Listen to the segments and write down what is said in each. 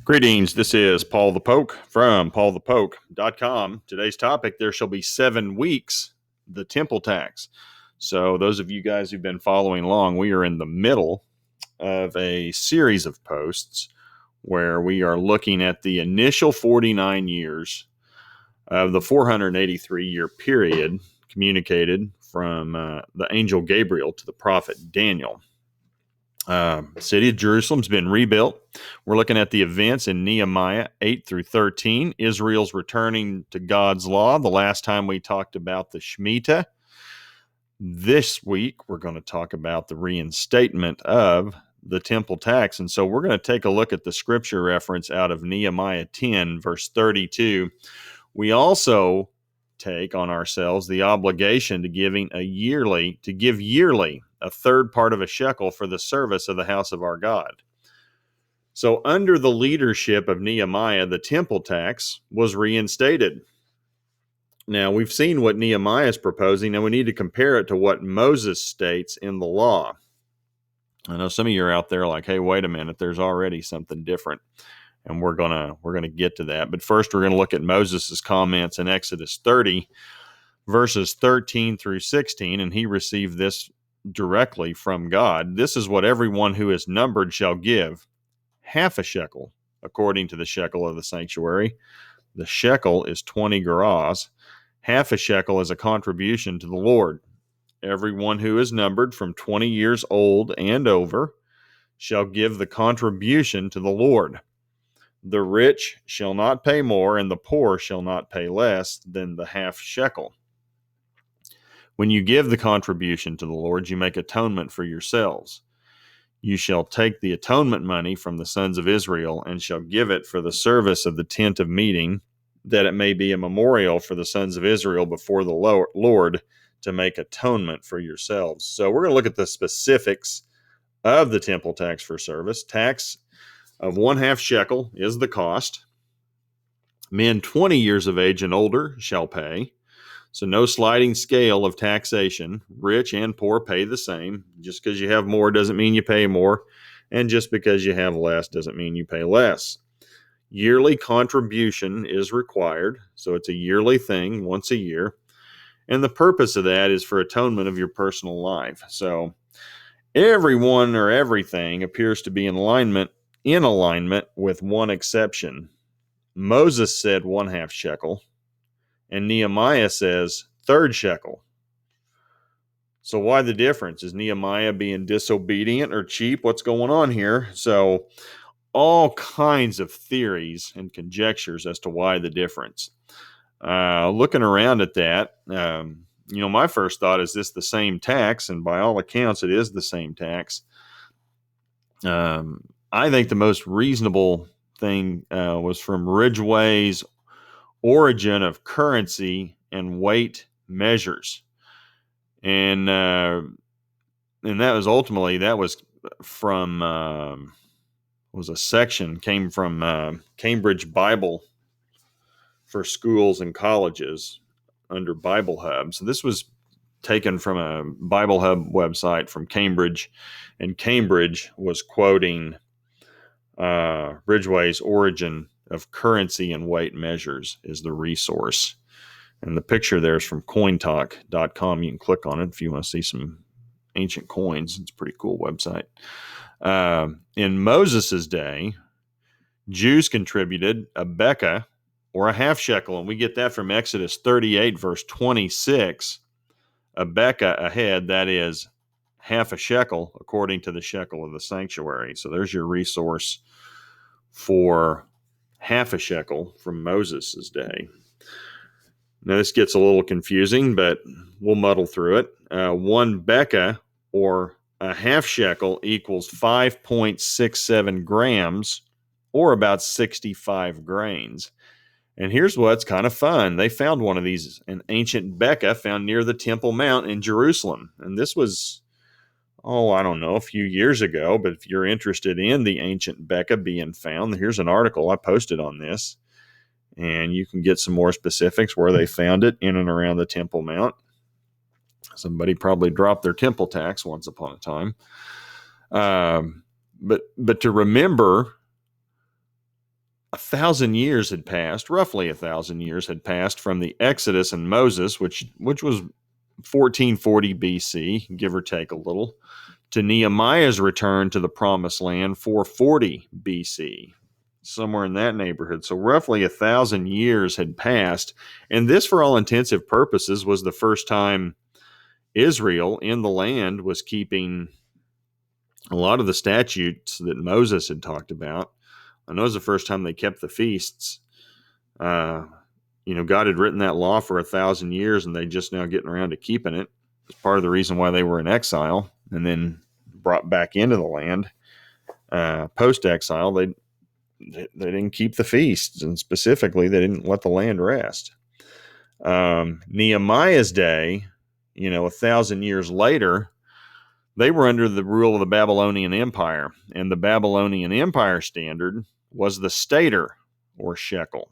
Greetings. This is Paul the Poke from PaulthePoke.com. Today's topic: there shall be 7 weeks, the temple tax. So, those of you guys who've been following along, we are in the middle of a series of posts where we are looking at the initial 49 years of the 483-year period communicated from the angel Gabriel to the prophet Daniel. City of Jerusalem's been rebuilt. We're looking at the events in Nehemiah 8 through 13. Israel's returning to God's law. The last time we talked about the Shemitah. This week, we're going to talk about the reinstatement of the temple tax. And so we're going to take a look at the scripture reference out of Nehemiah 10, verse 32. We also take on ourselves the obligation to give yearly a third part of a shekel for the service of the house of our God. So under the leadership of Nehemiah, the temple tax was reinstated. Now, we've seen what Nehemiah is proposing, and we need to compare it to what Moses states in the law. I know some of you are out there like, hey, wait a minute, there's already something different. And we're gonna get to that. But first, we're going to look at Moses' comments in Exodus 30, verses 13 through 16, and he received this directly from God. This is what everyone who is numbered shall give: half a shekel, according to the shekel of the sanctuary. The shekel is 20 gerahs. Half a shekel is a contribution to the Lord. Everyone who is numbered from 20 years old and over shall give the contribution to the Lord. The rich shall not pay more, and the poor shall not pay less than the half shekel. When you give the contribution to the Lord, you make atonement for yourselves. You shall take the atonement money from the sons of Israel and shall give it for the service of the tent of meeting, that it may be a memorial for the sons of Israel before the Lord to make atonement for yourselves. So we're going to look at the specifics of the temple tax for service. Tax of 1/2 shekel is the cost. Men 20 years of age and older shall pay. So no sliding scale of taxation. Rich and poor pay the same. Just because you have more doesn't mean you pay more. And just because you have less doesn't mean you pay less. Yearly contribution is required. So it's a yearly thing, once a year. And the purpose of that is for atonement of your personal life. So everyone or everything appears to be in alignment with one exception. Moses said 1/2 shekel. And Nehemiah says third shekel. So why the difference? Is Nehemiah being disobedient or cheap? What's going on here? So all kinds of theories and conjectures as to why the difference. Looking around at that, my first thought, is this the same tax? And by all accounts, it is the same tax. I think the most reasonable thing was from Ridgway's Origin of Currency and Weight Measures, and that was from was a section came from Cambridge Bible for schools and colleges under Bible Hub. So this was taken from a Bible Hub website from Cambridge, and Cambridge was quoting Ridgway's Origin of Currency and Weight Measures is the resource. And the picture there is from cointalk.com. You can click on it if you want to see some ancient coins. It's a pretty cool website. In Moses' day, Jews contributed a beka, or a 1/2 shekel, and we get that from Exodus 38, verse 26. A beka a head, that is 1/2 shekel, according to the shekel of the sanctuary. So there's your resource for 1/2 shekel from Moses' day. Now, this gets a little confusing, but we'll muddle through it. 1 beka, or a 1/2 shekel, equals 5.67 grams, or about 65 grains. And here's what's kind of fun. They found one of these, an ancient beka found near the Temple Mount in Jerusalem. And this was, I don't know, a few years ago. But if you're interested in the ancient beka being found, here's an article I posted on this. And you can get some more specifics where they found it in and around the Temple Mount. Somebody probably dropped their temple tax once upon a time. But to remember 1,000 years had passed, roughly 1,000 years had passed from the Exodus and Moses, which was 1440 BC, give or take a little, to Nehemiah's return to the Promised Land, 440 BC, somewhere in that neighborhood. So roughly 1,000 years had passed, and this, for all intensive purposes, was the first time Israel in the land was keeping a lot of the statutes that Moses had talked about. I know it was the first time they kept the feasts. God had written that law for 1,000 years, and they just now getting around to keeping it. It's part of the reason why they were in exile and then brought back into the land post-exile. They didn't keep the feasts, and specifically, they didn't let the land rest. Nehemiah's day, 1,000 years later, they were under the rule of the Babylonian Empire, and the Babylonian Empire standard was the stater, or shekel.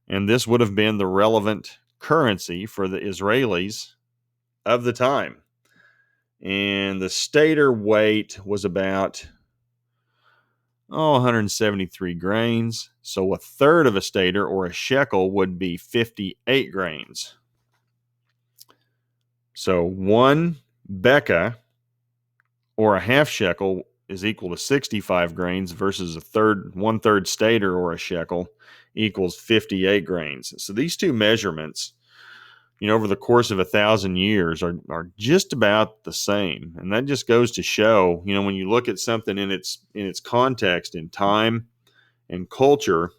And this would have been the relevant currency for the Israelis of the time. And the stater weight was about 173 grains. So a third of a stater, or a shekel, would be 58 grains. So one becca, or a half shekel, is equal to 65 grains versus one-third stater, or a shekel, equals 58 grains. So these two measurements, over the course of 1,000 years are just about the same. And that just goes to show, when you look at something in its context, in time and culture,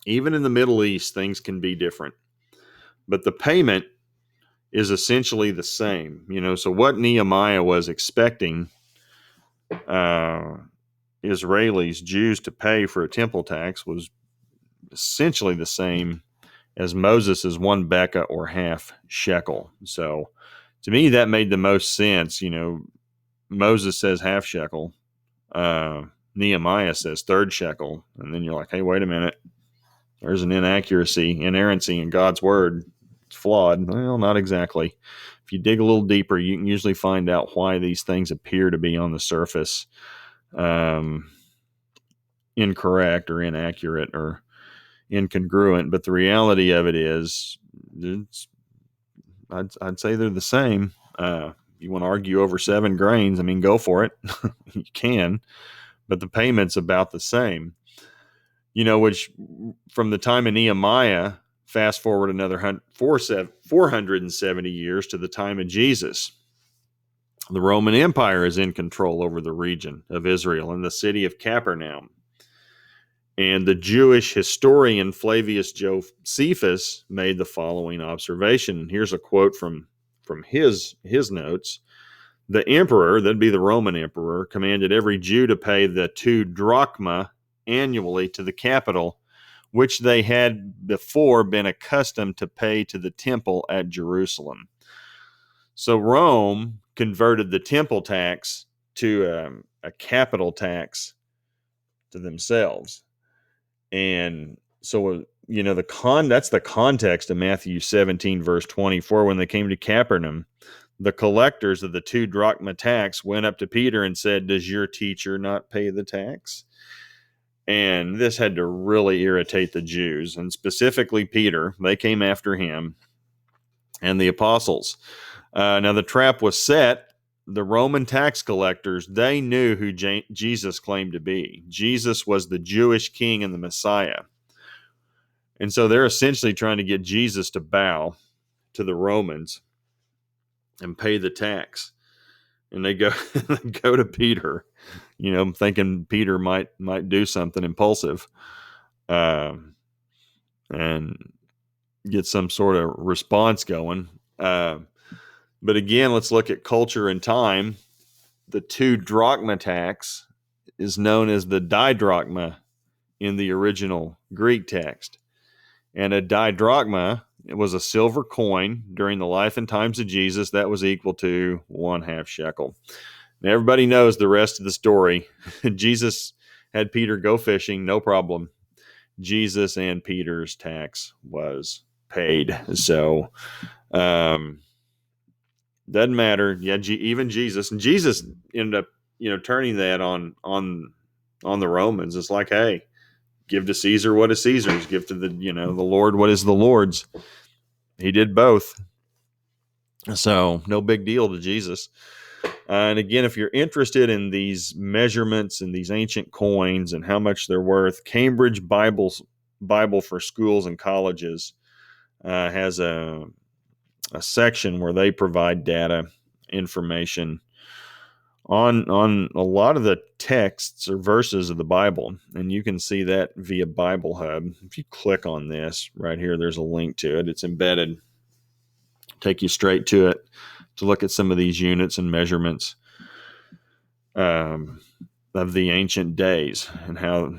even in the Middle East, things can be different. But the payment is essentially the same. So what Nehemiah was expecting Israelis, Jews, to pay for a temple tax was essentially the same as Moses' one becca, or half shekel. So to me, that made the most sense. Moses says half shekel, Nehemiah says third shekel, and then you're like, hey, wait a minute, there's an inerrancy in God's word. It's flawed. Well, not exactly. If you dig a little deeper, you can usually find out why these things appear to be on the surface incorrect or inaccurate or incongruent, but the reality of it is, I'd say they're the same. You want to argue over 7 grains? I mean, go for it. You can, but the payment's about the same. Which from the time of Nehemiah, fast forward another 470 years to the time of Jesus. The Roman Empire is in control over the region of Israel and the city of Capernaum. And the Jewish historian Flavius Josephus made the following observation. Here's a quote from his notes. The emperor, that'd be the Roman emperor, commanded every Jew to pay the 2 drachma annually to the capital, which they had before been accustomed to pay to the temple at Jerusalem. So Rome converted the temple tax to a capital tax to themselves. And so, that's the context of Matthew 17, verse 24. When they came to Capernaum, the collectors of the 2 drachma tax went up to Peter and said, does your teacher not pay the tax? And this had to really irritate the Jews, and specifically Peter. They came after him and the apostles. Now the trap was set. The Roman tax collectors, they knew who Jesus claimed to be. Jesus was the Jewish king and the Messiah. And so they're essentially trying to get Jesus to bow to the Romans and pay the tax. And they go to Peter, thinking Peter might do something impulsive and get some sort of response going. But again, let's look at culture and time. The 2 drachma tax is known as the didrachma in the original Greek text. And a didrachma, it was a silver coin during the life and times of Jesus that was equal to 1/2 shekel. Now, everybody knows the rest of the story. Jesus had Peter go fishing, no problem. Jesus and Peter's tax was paid. So, doesn't matter. Yeah, even Jesus, and Jesus ended up, turning that on the Romans. It's like, hey, give to Caesar what is Caesar's, give to the Lord what is the Lord's. He did both. So no big deal to Jesus. And again, if you're interested in these measurements and these ancient coins and how much they're worth, Cambridge Bible for Schools and Colleges has a section where they provide data, information on a lot of the texts or verses of the Bible. And you can see that via Bible Hub. If you click on this right here, there's a link to it. It's embedded. Take you straight to it to look at some of these units and measurements of the ancient days and how,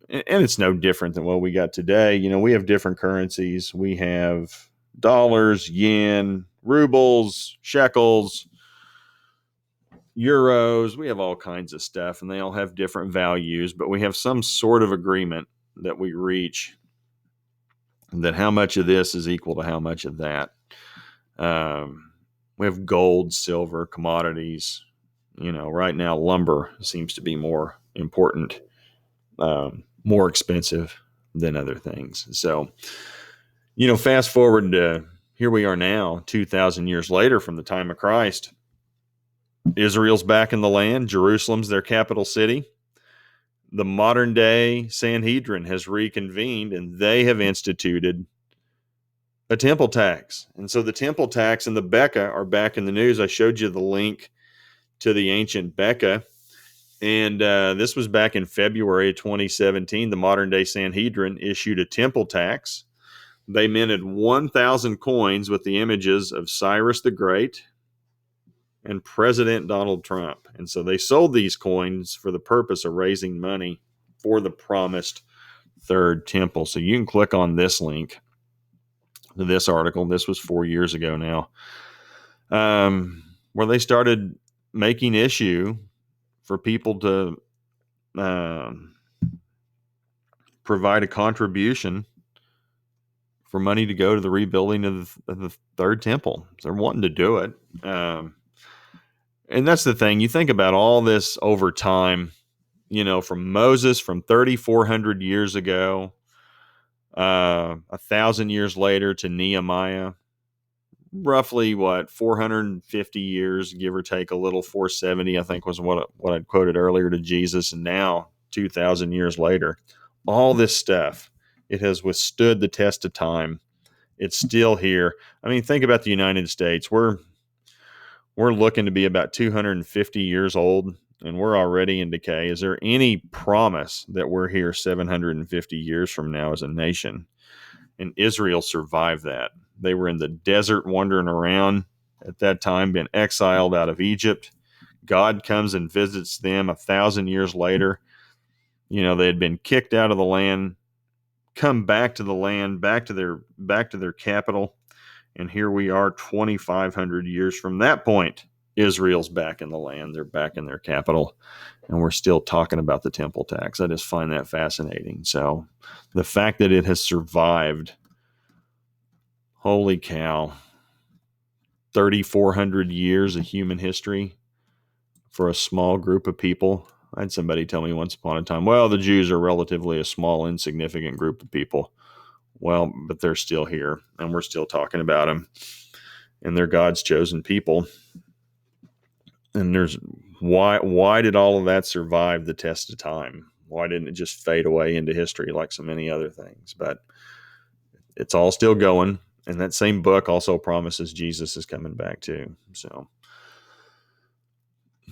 and it's no different than what we got today. We have different currencies. We have dollars, yen, rubles, shekels, euros. We have all kinds of stuff, and they all have different values, but we have some sort of agreement that we reach that how much of this is equal to how much of that. We have gold, silver, commodities. Right now, lumber seems to be more important, more expensive than other things. So, fast forward to here we are now, 2,000 years later from the time of Christ. Israel's back in the land. Jerusalem's their capital city. The modern day Sanhedrin has reconvened, and they have instituted a temple tax. And so the temple tax and the Becca are back in the news. I showed you the link to the ancient Becca. And this was back in February 2017. The modern day Sanhedrin issued a temple tax. They minted 1,000 coins with the images of Cyrus the Great and President Donald Trump. And so they sold these coins for the purpose of raising money for the promised third temple. So you can click on this link to this article. This was 4 years ago now, where they started making issue for people to provide a contribution for money to go to the rebuilding of the third temple. So they're wanting to do it. And that's the thing. You think about all this over time, from Moses, from 3,400 years ago, 1,000 years later to Nehemiah, roughly 450 years, give or take a little, 470, I think was what I'd quoted earlier, to Jesus. And now 2,000 years later, all this stuff, it has withstood the test of time. It's still here. I mean, think about the United States. We're looking to be about 250 years old, and we're already in decay. Is there any promise that we're here 750 years from now as a nation? And Israel survived that. They were in the desert wandering around at that time, been exiled out of Egypt. God comes and visits them 1,000 years later. They had been kicked out of the land, come back to the land, back to their capital. And here we are 2,500 years from that point. Israel's back in the land. They're back in their capital. And we're still talking about the temple tax. I just find that fascinating. So the fact that it has survived, holy cow, 3,400 years of human history for a small group of people. I had somebody tell me once upon a time, well, the Jews are relatively a small, insignificant group of people. Well, but they're still here, and we're still talking about them, and they're God's chosen people. And why did all of that survive the test of time? Why didn't it just fade away into history like so many other things? But it's all still going, and that same book also promises Jesus is coming back too. So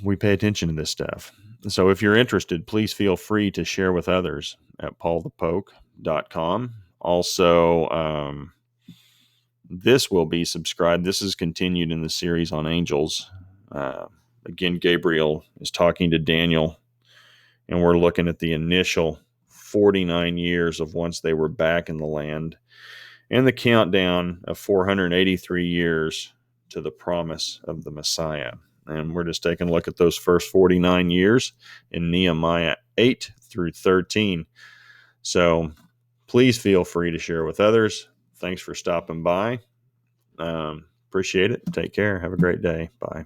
we pay attention to this stuff. So if you're interested, please feel free to share with others at PaulthePoke.com. Also, this will be subscribed. This is continued in the series on angels. Again, Gabriel is talking to Daniel, and we're looking at the initial 49 years of once they were back in the land, and the countdown of 483 years to the promise of the Messiah. And we're just taking a look at those first 49 years in Nehemiah 8 through 13. So please feel free to share with others. Thanks for stopping by. Appreciate it. Take care. Have a great day. Bye.